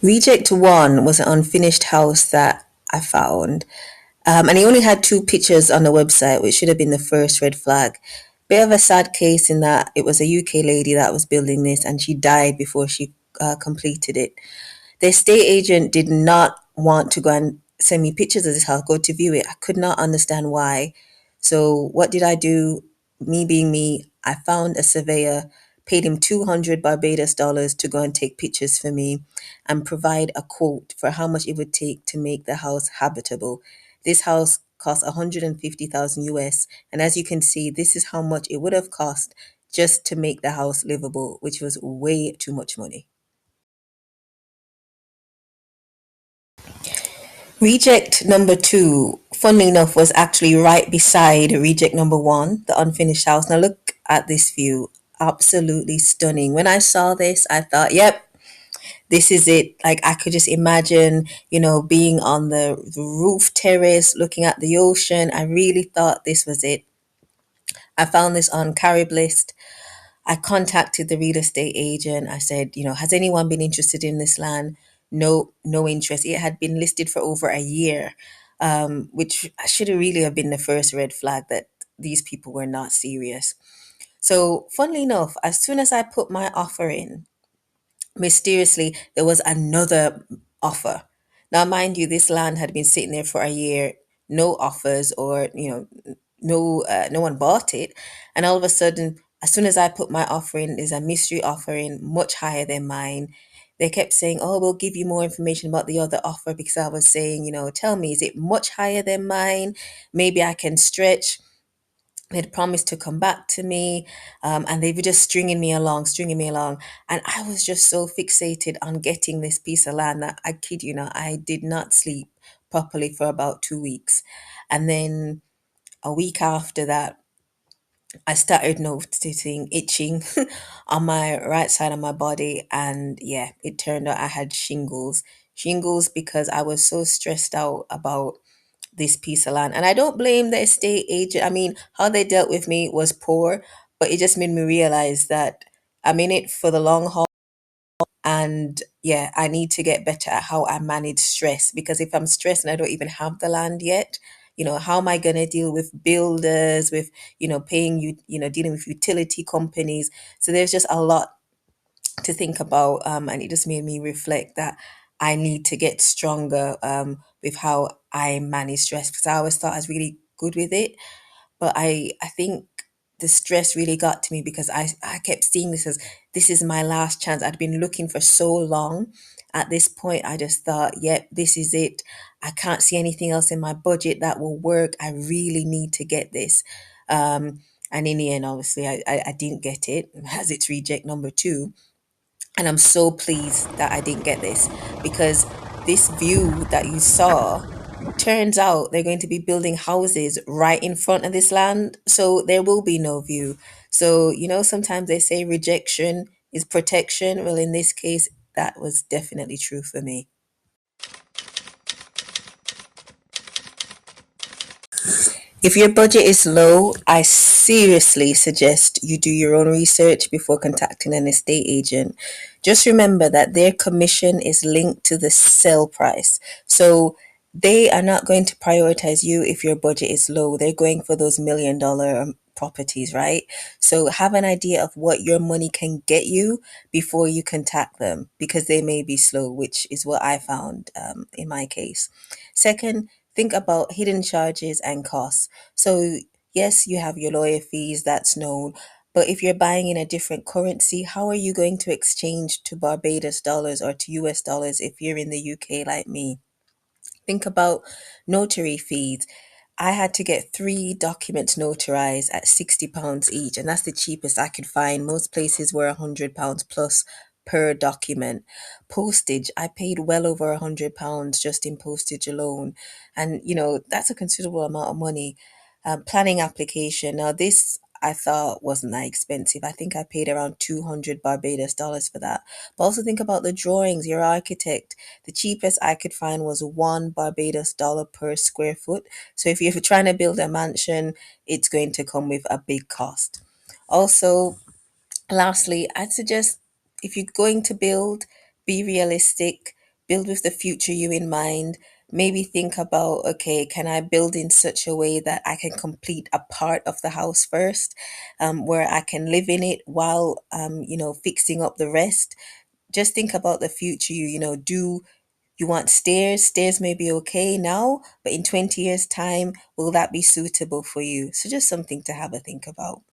Reject One was an unfinished house that I found. And he only had two pictures on the website, which should have been the first red flag. Bit of a sad case in that it was a UK lady that was building this and she died before she completed it. The estate agent did not want to go and send me pictures of this house, go to view it. I could not understand why. So what did I do? Me being me, I found a surveyor, paid him 200 Barbados dollars to go and take pictures for me and provide a quote for how much it would take to make the house habitable. This house cost 150,000 US, and as you can see, this is how much it would have cost just to make the house livable, which was way too much money. Reject number two, funnily enough, was actually right beside reject number one, the unfinished house. Now look at this view. Absolutely stunning. When I saw this, I thought, yep, this is it. Like I could just imagine, being on the roof terrace, looking at the ocean. I really thought this was it. I found this on Carib List. I contacted the real estate agent. I said, has anyone been interested in this land? No, no interest. It had been listed for over a year, which should have really have been the first red flag that these people were not serious. So, funnily enough, as soon as I put my offer in, mysteriously there was another offer. Now, mind you, this land had been sitting there for a year, no offers, or no one bought it, and all of a sudden, as soon as I put my offer in, there's a mystery offer in much higher than mine. They kept saying, oh, we'll give you more information about the other offer, because I was saying, tell me, is it much higher than mine? Maybe I can stretch. They'd promised to come back to me, and they were just stringing me along. And I was just so fixated on getting this piece of land that I kid you not, I did not sleep properly for about 2 weeks. And then a week after that, I started noticing itching on my right side of my body. And yeah, it turned out I had shingles. Shingles because I was so stressed out about this piece of land. And I don't blame the estate agent. I mean, how they dealt with me was poor, but it just made me realize that I'm in it for the long haul. And yeah, I need to get better at how I manage stress, because if I'm stressed and I don't even have the land yet, how am I going to deal with builders, with, paying you, dealing with utility companies? So there's just a lot to think about. And it just made me reflect that I need to get stronger with how I manage stress, because I always thought I was really good with it. But I think the stress really got to me because I kept seeing this as this is my last chance. I'd been looking for so long. At this point, I just thought, yep, this is it. I can't see anything else in my budget that will work. I really need to get this. And in the end, obviously, I didn't get it, as it's reject number two. And I'm so pleased that I didn't get this, because this view that you saw, turns out they're going to be building houses right in front of this land. So there will be no view. So, sometimes they say rejection is protection. Well, in this case, that was definitely true for me. If your budget is low, I seriously suggest you do your own research before contacting an estate agent. Just remember that their commission is linked to the sale price. So they are not going to prioritize you if your budget is low. They're going for those $1 million properties, right? So have an idea of what your money can get you before you contact them, because they may be slow, which is what I found in my case. Second, think about hidden charges and costs. So, yes, you have your lawyer fees, that's known. But if you're buying in a different currency, how are you going to exchange to Barbados dollars or to US dollars if you're in the UK like me? Think about notary fees. I had to get three documents notarized at £60 each, and that's the cheapest I could find. Most places were £100 plus per document. Postage, I paid well over £100 just in postage alone. And, that's a considerable amount of money. Planning application. Now, this I thought wasn't that expensive. I think I paid around 200 Barbados dollars for that. But also think about the drawings, your architect. The cheapest I could find was $1 Barbados per square foot. So if you're trying to build a mansion, it's going to come with a big cost. Also, lastly, I'd suggest if you're going to build, be realistic, build with the future you in mind. Maybe think about, okay, can I build in such a way that I can complete a part of the house first, where I can live in it while, fixing up the rest. Just think about the future do you want stairs? Stairs may be okay now, but in 20 years' time, will that be suitable for you? So just something to have a think about.